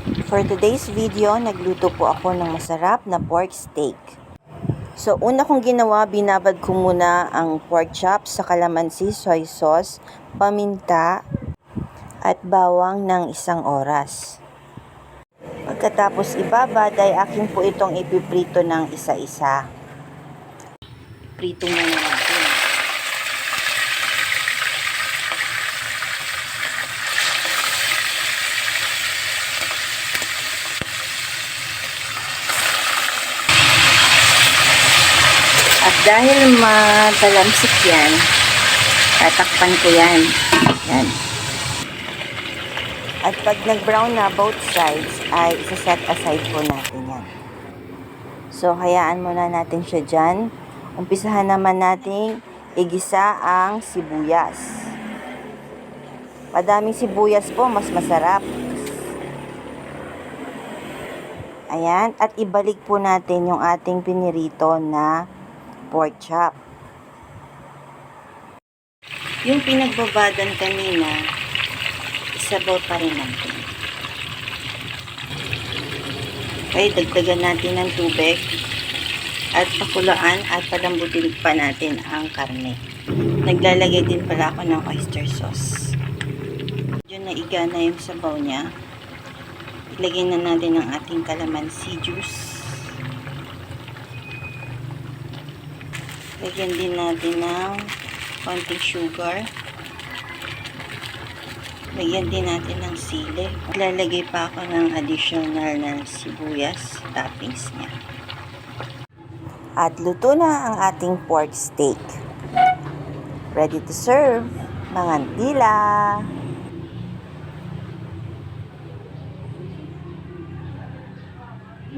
For today's video, nagluto po ako ng masarap na pork steak. So, una kong ginawa, binabad ko muna ang pork chops sa kalamansi, soy sauce, paminta, at bawang ng 1 oras. Pagkatapos ibabad ay akin po itong ipiprito ng isa-isa. Prito muna natin. At dahil matalamsik yan, tatakpan ko yan. Yan. At pag nag-brown na both sides, ay isa-set aside po natin yan. So, hayaan muna natin siya dyan. Umpisahan naman nating igisa ang sibuyas. Madaming sibuyas po, mas masarap. Ayan. At ibalik po natin yung ating pinirito na pork chop. Yung pinagbabadan kanina, isabaw pa rin natin. Okay, dagdagan natin ng tubig at pakulaan at palambutin pa natin ang karne. Naglalagay din pala ako ng oyster sauce. Medyo naiga na yung sabaw niya. Ilagay na natin ang ating calamansi juice. Lagyan din natin ng konting sugar. Lagyan din natin ng sili. Lalagay pa ako ng additional na sibuyas, toppings niya. At luto na ang ating pork steak. Ready to serve, mga tila!